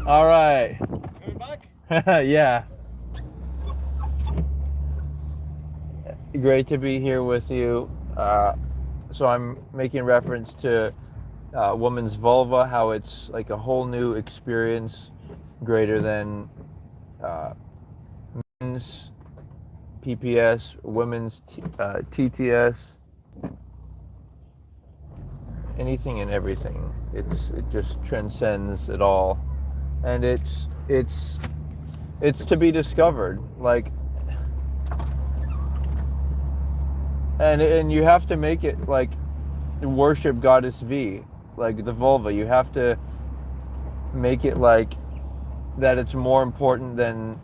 All right. Coming back? Yeah. Great to be here with you. So I'm making reference to woman's vulva, how it's like a whole new experience, greater than uh, men's PPS, women's TTS, anything and everything. It just transcends it all, and it's to be discovered. Like, and you have to make it like worship goddess V, like the vulva. You have to make it like that. It's more important than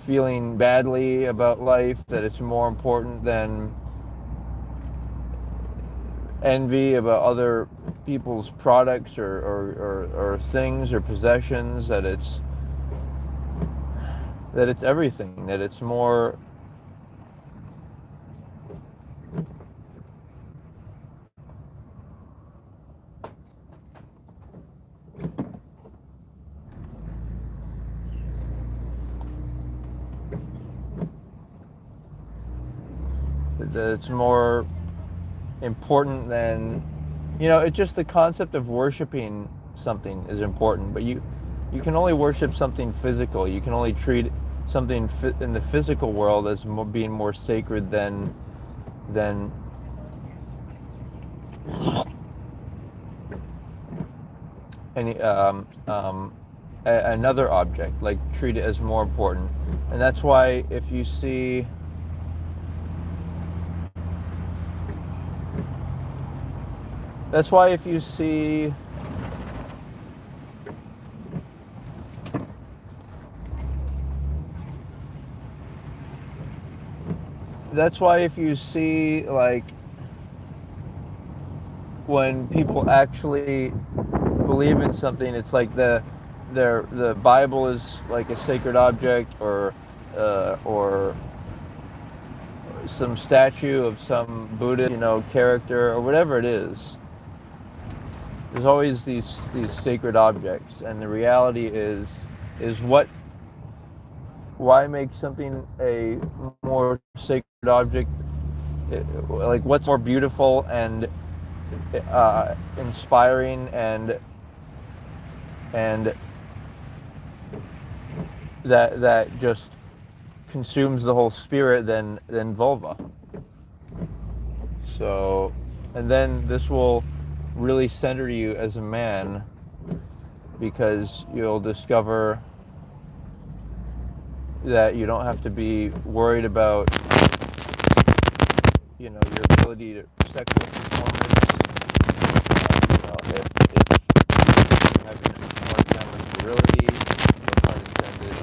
feeling badly about life. That it's more important than envy about other people's products or things or possessions. That it's everything. That it's more. That it's more important than, it's just the concept of worshiping something is important, but you can only worship something physical. You can only treat something in the physical world as being more sacred than any another object. Like, treat it as more important, and that's why if you see that's why if you see that's why if you see, like, when people actually believe in something, it's like the Bible is like a sacred object, or some statue of some Buddhist, character, or whatever it is. There's always these sacred objects, and the reality is why make something a more sacred object? Like, what's more beautiful and inspiring and that just consumes the whole spirit than vulva. So, and then this will really center you as a man, because you'll discover that you don't have to be worried about your ability to sexual performance. If you're having a hard time with virility, no pun intended,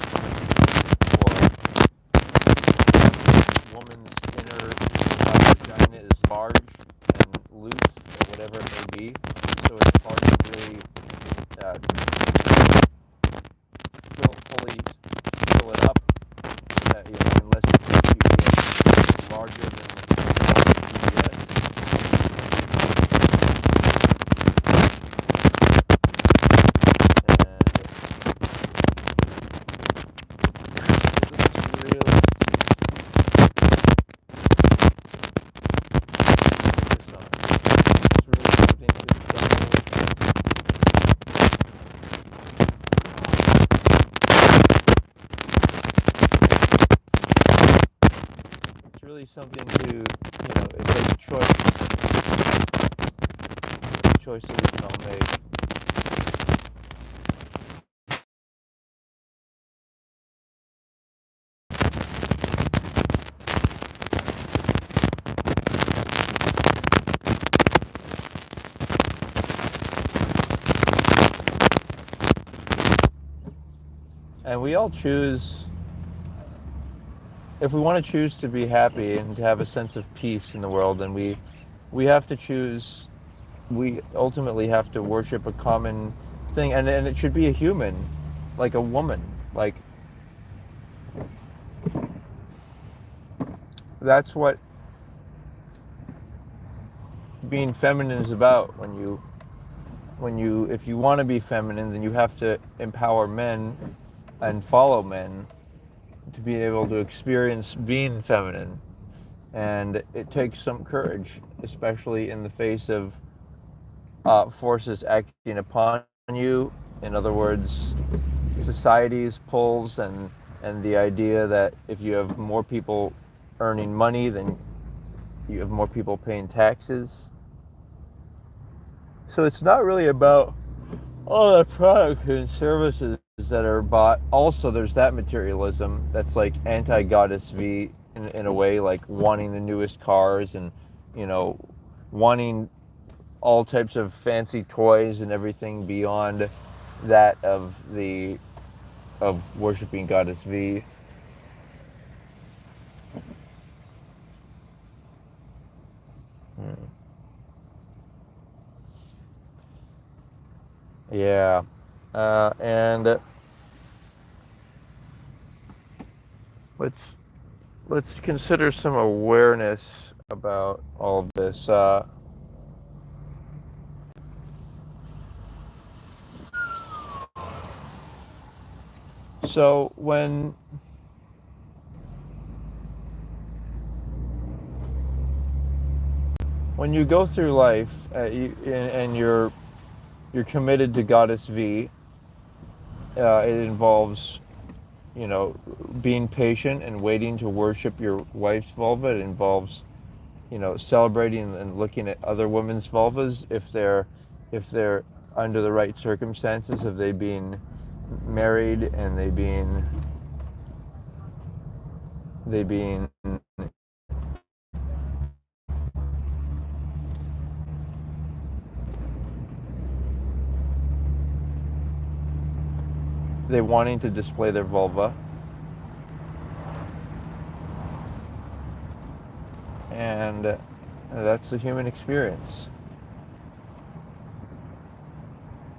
or woman's inner vagina is large and loose, or whatever it may be. So it's hard to really uh, fully fill it up, unless you get larger than VVS. And it's really focus on. It's really something to It's really something to, it's like a choice that we can all make. And we all choose, if we want to choose to be happy and to have a sense of peace in the world, then we have to choose, we ultimately have to worship a common thing, and it should be a human, like a woman. Like, that's what being feminine is about. if you want to be feminine, then you have to empower men and follow men to be able to experience being feminine. And it takes some courage, especially in the face of forces acting upon you. In other words, society's pulls and the idea that if you have more people earning money, then you have more people paying taxes. So it's not really about all the products and services that are bought. Also, there's that materialism that's like anti-goddess V in a way, like wanting the newest cars and, you know, wanting all types of fancy toys and everything beyond that of worshiping goddess V. Yeah, and let's let's consider some awareness about all of this. So when you go through life and you're committed to Goddess V, it involves, you know, being patient and waiting to worship your wife's vulva. It involves, you know, celebrating and looking at other women's vulvas if they're under the right circumstances, if they being married and they being they wanting to display their vulva, and that's the human experience.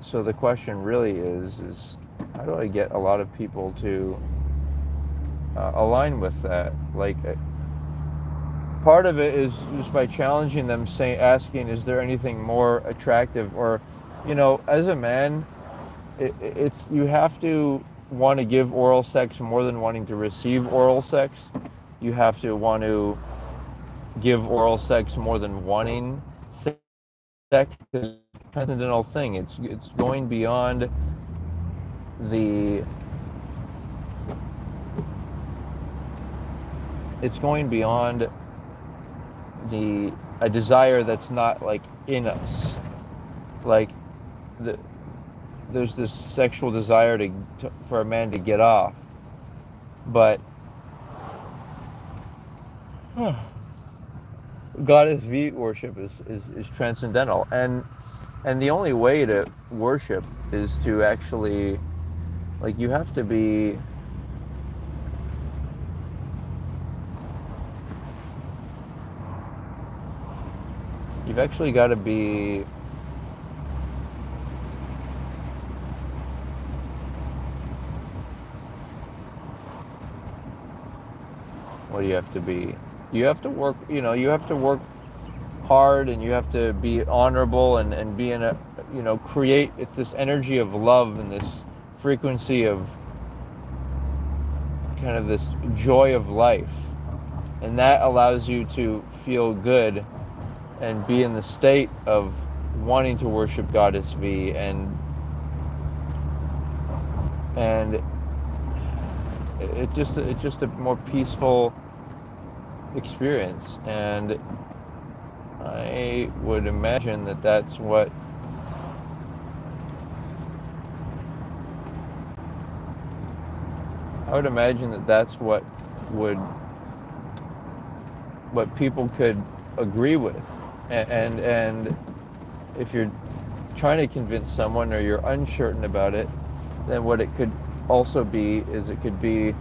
So the question really is how do I get a lot of people to align with that? Like, part of it is just by challenging them, asking, is there anything more attractive? Or, you know, as a man, it's you have to want to give oral sex more than wanting to receive oral sex. You have to want to give oral sex more than wanting sex, because it's a transcendental thing. It's going beyond the it's going beyond a desire that's not like in us. Like there's this sexual desire for a man to get off, but goddess V worship is transcendental, and the only way to worship is to actually, like, you have to be you've actually got to be what do you have to be? You have to work, you know, you have to work hard, and you have to be honorable and be in a, you know, create, it's this energy of love and this frequency of kind of this joy of life. And that allows you to feel good and be in the state of wanting to worship Goddess V, and it's just a more peaceful experience. And I would imagine that that's what what people could agree with. And if you're trying to convince someone or you're uncertain about it, then what it could also be is it could be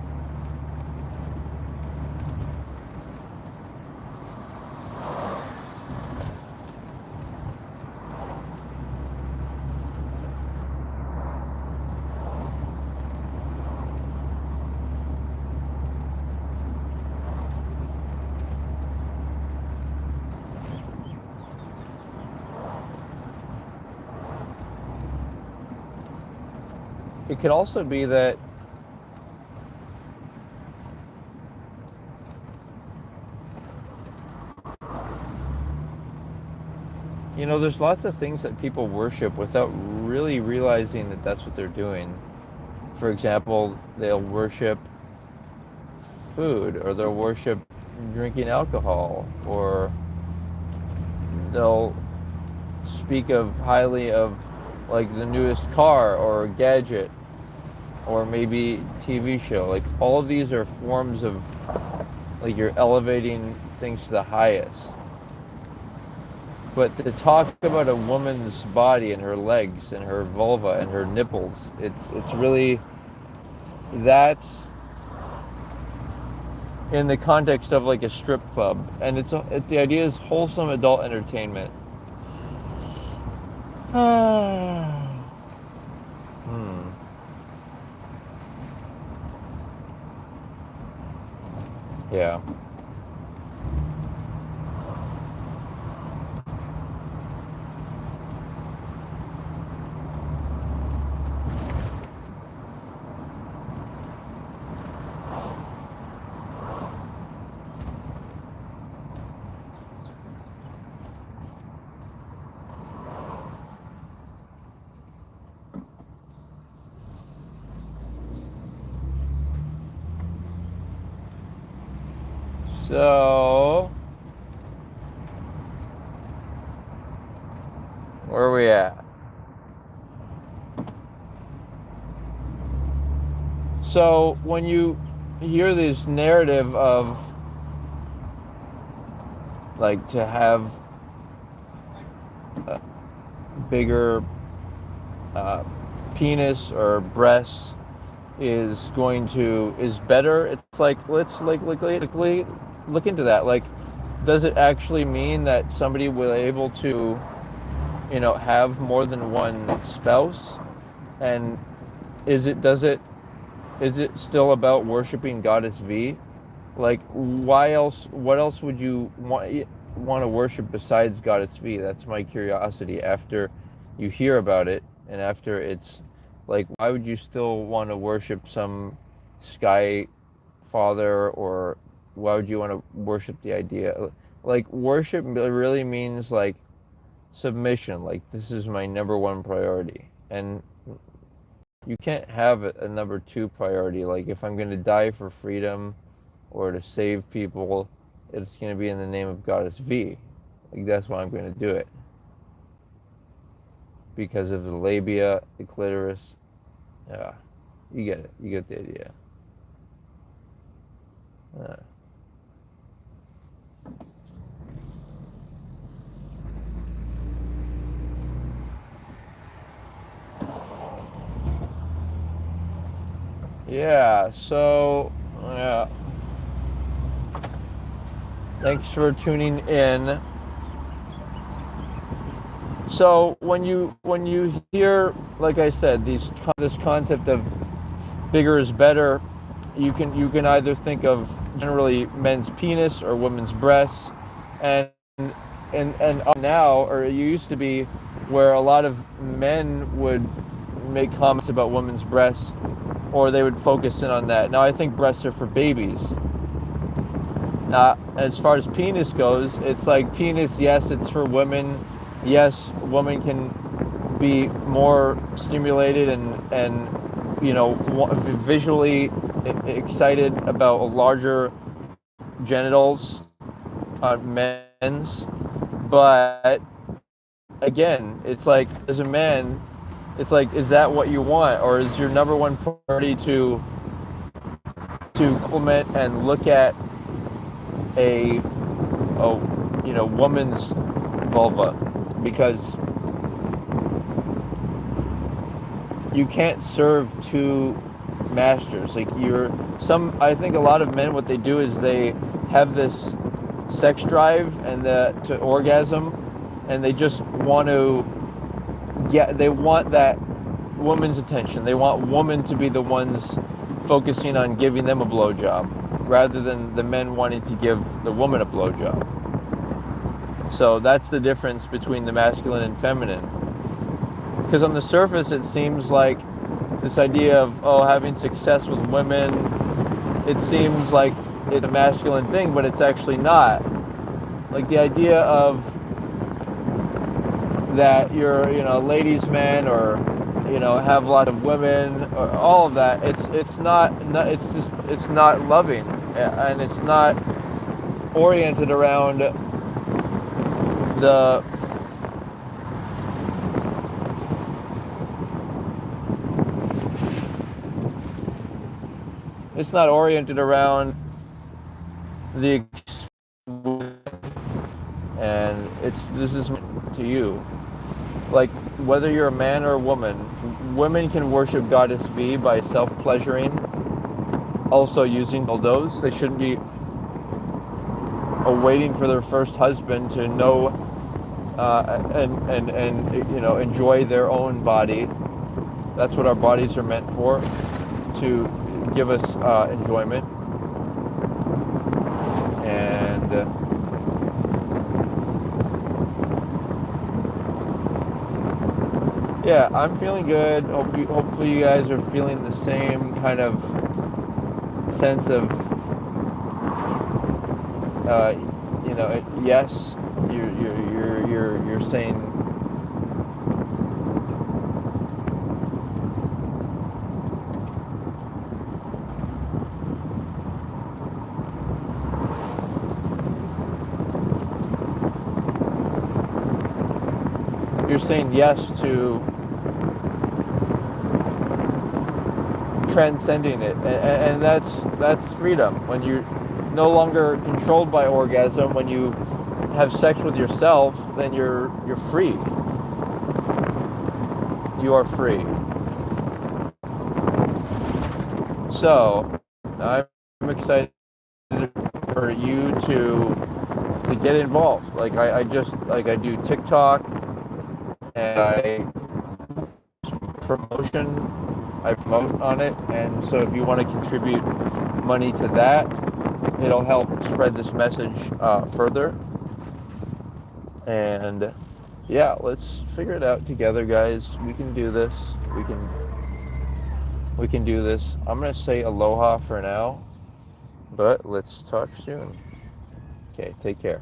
it could also be that there's lots of things that people worship without really realizing that that's what they're doing. For example, they'll worship food, or they'll worship drinking alcohol, or they'll speak of highly of like the newest car or gadget, or maybe TV show. Like all of these are forms of like you're elevating things to the highest. But to talk about a woman's body and her legs and her vulva and her nipples, it's really, that's in the context of like a strip club, and the idea is wholesome adult entertainment. Yeah. So, where are we at? So, when you hear this narrative of like to have a bigger penis or breasts is better, it's like, let's look into that. Like, does it actually mean that somebody will able to have more than one spouse? And is it still about worshiping goddess V? Like, what else would you want to worship besides goddess V? That's my curiosity after you hear about it, and after it's like, why would you still want to worship some sky father, or why would you want to worship the idea? Like, worship really means like submission. Like, this is my number one priority, and you can't have a number two priority. Like, if I'm going to die for freedom or to save people, it's going to be in the name of goddess V. Like, that's why I'm going to do it, because of the labia, the clitoris. Yeah, you get it. You get the idea. Yeah, so, yeah. Thanks for tuning in. So when you hear, like I said, this concept of bigger is better, you can either think of generally men's penis or women's breasts, and now, or it used to be, where a lot of men would make comments about women's breasts, or they would focus in on that. Now I think breasts are for babies. As far as penis goes, it's like penis, yes, it's for women. Yes, women can be more stimulated and visually excited about larger genitals on men's. But again, it's like, as a man, it's like, is that what you want? Or is your number one priority to compliment and look at a woman's vulva? Because you can't serve two masters. Like, I think a lot of men, what they do is they have this sex drive and to orgasm, and they just want they want that woman's attention. They want women to be the ones focusing on giving them a blowjob, rather than the men wanting to give the woman a blowjob. So that's the difference between the masculine and feminine. Because on the surface, it seems like this idea of, oh, having success with women, it seems like it's a masculine thing, but it's actually not. Like the idea of that you're, ladies man, or have a lot of women, or all of that, it's not it's not loving, and it's not oriented around the the, and this is to you. Like, whether you're a man or a woman, women can worship Goddess V by self-pleasuring, also using dildos. They shouldn't be waiting for their first husband to know and enjoy their own body. That's what our bodies are meant for, to give us enjoyment. And yeah, I'm feeling good. Hopefully you guys are feeling the same kind of sense of, yes, you're saying, yes to transcending it, and that's freedom. When you're no longer controlled by orgasm, when you have sex with yourself, then you're free. You are free. So I'm excited for you to get involved. Like I do TikTok, and I promote on it, and so if you want to contribute money to that, it'll help spread this message further. And yeah, let's figure it out together, guys. We can do this. We can do this. I'm gonna say aloha for now, but let's talk soon. Okay, take care.